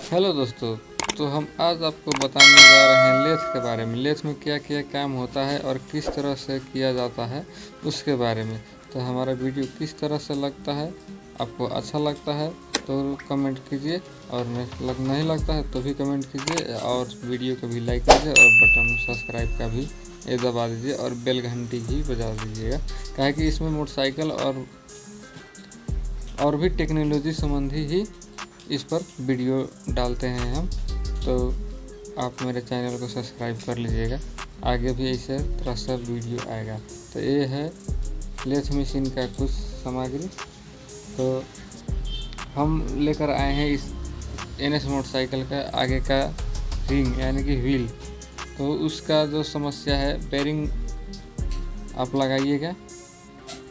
Hello दोस्तों। तो हम आज आपको बताने जा रहे हैं लेथ के बारे में। लेथ में क्या क्या काम होता है और किस तरह से किया जाता है उसके बारे में। तो हमारा वीडियो किस तरह से लगता है, आपको अच्छा लगता है तो कमेंट कीजिए, और नहीं लगता है तो भी कमेंट कीजिए, और वीडियो को भी लाइक कीजिए और बटन सब्सक्राइब का भी ये दबा दीजिए और बेल घंटी भी बजा दीजिएगा। क्या है कि इसमें मोटरसाइकिल और भी टेक्नोलॉजी संबंधी ही इस पर वीडियो डालते हैं हम। तो आप मेरे चैनल को सब्सक्राइब कर लीजिएगा, आगे भी इसी तरह से वीडियो आएगा। तो ये है लेथ मशीन का कुछ सामग्री। तो हम लेकर आए हैं इस NS मोटरसाइकिल का आगे का रिंग यानी कि व्हील। तो उसका जो समस्या है, बेरिंग आप लगाइएगा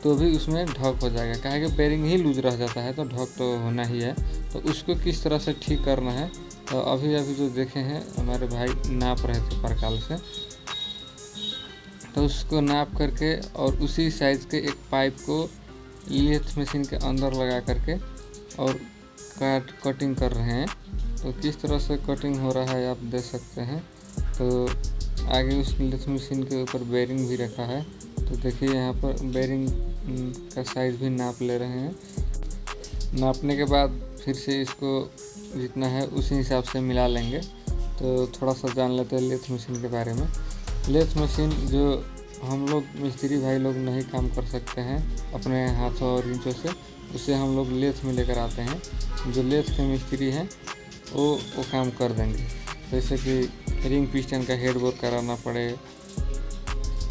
तो भी उसमें ढक हो जाएगा। क्या है कि बेरिंग ही लूज रह जाता है तो ढक तो होना ही है। तो उसको किस तरह से ठीक करना है, तो अभी जो देखे हैं हमारे भाई नाप रहे थे प्रकाल से, तो उसको नाप करके और उसी साइज़ के एक पाइप को लेथ मशीन के अंदर लगा करके और कटिंग कर रहे हैं। तो किस तरह से कटिंग हो रहा है आप देख सकते हैं। तो आगे उस लेथ मशीन के ऊपर बेरिंग भी रखा है। तो देखिए यहाँ पर बेरिंग का साइज़ भी नाप ले रहे हैं। नापने के बाद फिर से इसको जितना है उसी हिसाब से मिला लेंगे। तो थोड़ा सा जान लेते हैं लेथ मशीन के बारे में। लेथ मशीन जो हम लोग मिस्त्री भाई लोग नहीं काम कर सकते हैं अपने हाथों और इंचों से, उसे हम लोग लेथ में लेकर आते हैं। जो लेथ के मिस्त्री हैं वो काम कर देंगे। जैसे कि रिंग पिस्टन का हेड बोर कराना पड़े,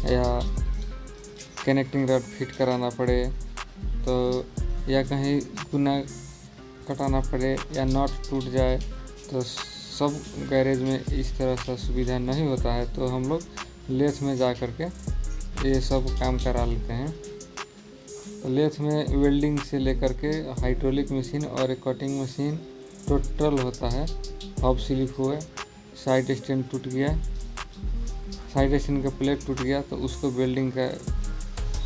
या कनेक्टिंग रड फिट कराना पड़े, तो या कहीं गुना कटाना पड़े, या नट टूट जाए, तो सब गैरेज में इस तरह का सुविधा नहीं होता है। तो हम लोग लेथ में जा कर के ये सब काम करा लेते हैं। तो लेथ में वेल्डिंग से लेकर के हाइड्रोलिक मशीन और एक कटिंग मशीन टोटल होता है। हब स्लिप हुआ, साइड स्टैंड टूट गया, साइड स्टैंड का प्लेट टूट गया, तो उसको वेल्डिंग का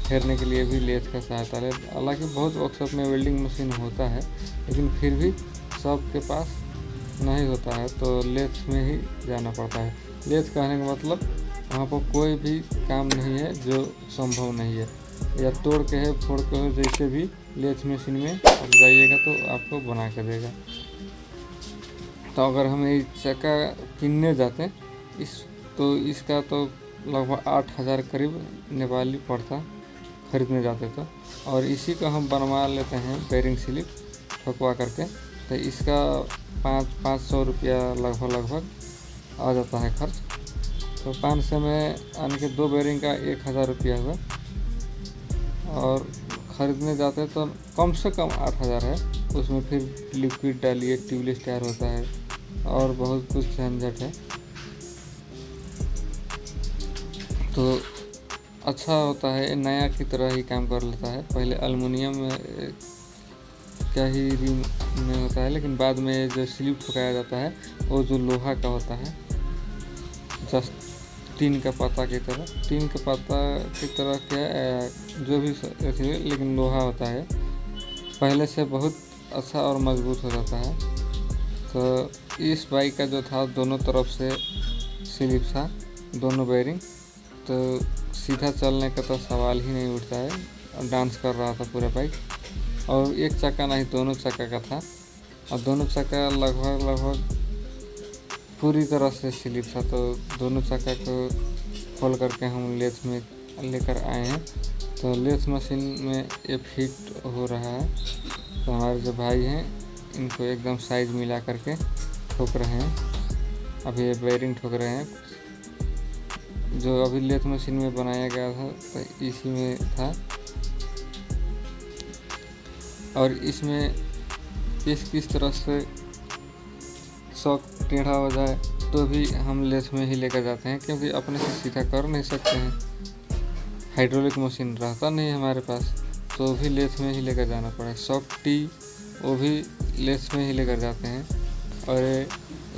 फेरने के लिए भी लेथ का सहायता ले। हालांकि बहुत वर्कशॉप में वेल्डिंग मशीन होता है, लेकिन फिर भी सबके पास नहीं होता है, तो लेथ में ही जाना पड़ता है। लेथ कहने का मतलब वहाँ पर कोई भी काम नहीं है जो संभव नहीं है, या तोड़ के है फोड़ के हो, जैसे भी लेथ मशीन में आप जाइएगा तो आपको बना के देगा। तो अगर हम ये चक्का किनने जाते तो इसका तो लगभग 8,000 करीब नेपाली पड़ता खरीदने जाते तो, और इसी को हम बनवा लेते हैं बेरिंग स्लिप ठोकवा करके। तो इसका 500 रुपया लगभग आ जाता है खर्च। तो 500 में यानी कि 2 बेरिंग का 1,000 रुपया हुआ, और ख़रीदने जाते तो कम से कम 8,000 है। उसमें फिर लिक्विड डालिए, ट्यूबलेस टायर होता है और बहुत कुछ झंझट है। तो अच्छा होता है, नया की तरह ही काम कर लेता है। पहले एल्युमिनियम में क्या ही रिंग में होता है, लेकिन बाद में जो स्लिप ठुकाया जाता है वो जो लोहा का होता है, जस्ट टीन का पत्ता की तरह क्या जो भी थी, लेकिन लोहा होता है। पहले से बहुत अच्छा और मजबूत हो जाता है। तो इस बाइक का जो था दोनों तरफ से स्लिप था, दोनों बेरिंग, तो सीधा चलने का तो सवाल ही नहीं उठता है। डांस कर रहा था पूरा बाइक, और एक चक्का नहीं दोनों चक्का का था, और दोनों चक्का लगभग पूरी तरह से स्लिप था। तो दोनों चक्का को खोल करके हम लेथ में लेकर आए हैं। तो लेथ मशीन में ये फिट हो रहा है। तो हमारे जो भाई हैं इनको एकदम साइज मिला करके ठोक रहे हैं। अभी ये बेरिंग ठोक रहे हैं, जो अभी लेथ मशीन में बनाया गया था तो इसी में था। और इसमें किस तरह से शॉक टेढ़ा हो जाए तो भी हम लेथ में ही लेकर जाते हैं, क्योंकि अपने से सीधा कर नहीं सकते हैं। हाइड्रोलिक मशीन रहता नहीं हमारे पास, तो भी लेथ में ही लेकर जाना पड़े। शॉक टी वो भी लेथ में ही लेकर जाते हैं, और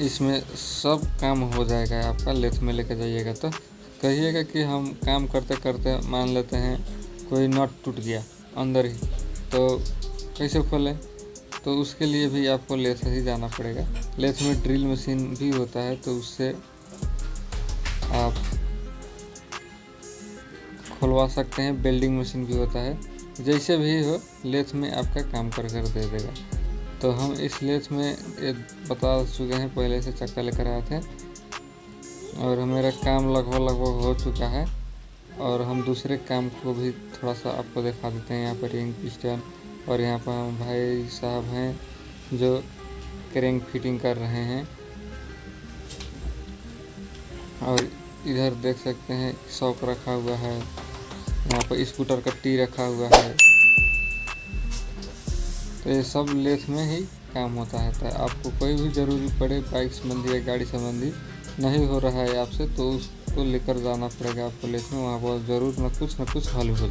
इसमें सब काम हो जाएगा आपका लेथ में लेकर जाइएगा। तो कहिएगा कि हम काम करते करते मान लेते हैं कोई नट टूट गया अंदर ही, तो कैसे खोलें। तो तो उसके लिए भी आपको लेथ ही जाना पड़ेगा। लेथ में ड्रिल मशीन भी होता है, तो उससे आप खुलवा सकते हैं। वेल्डिंग मशीन भी होता है, जैसे भी हो लेथ में आपका काम कर दे देगा। तो हम इस लेथ में बता चुके हैं, पहले से चक्का लेकर आए थे और मेरा काम लगभग हो चुका है। और हम दूसरे काम को भी थोड़ा सा आपको दिखा देते हैं। यहाँ पर रिंग पिस्टन और यहाँ पर हम भाई साहब हैं जो क्रैंक फिटिंग कर रहे हैं। और इधर देख सकते हैं शॉक रखा हुआ है, यहाँ पर स्कूटर का टी रखा हुआ है। तो ये सब लेथ में ही काम होता है। तो आपको कोई भी ज़रूरी पड़े बाइक संबंधी या गाड़ी संबंधी नहीं हो रहा है आपसे, तो उसको लेकर जाना पड़ेगा आपको लेथ में। वहाँ पर ज़रूर न कुछ हल हो।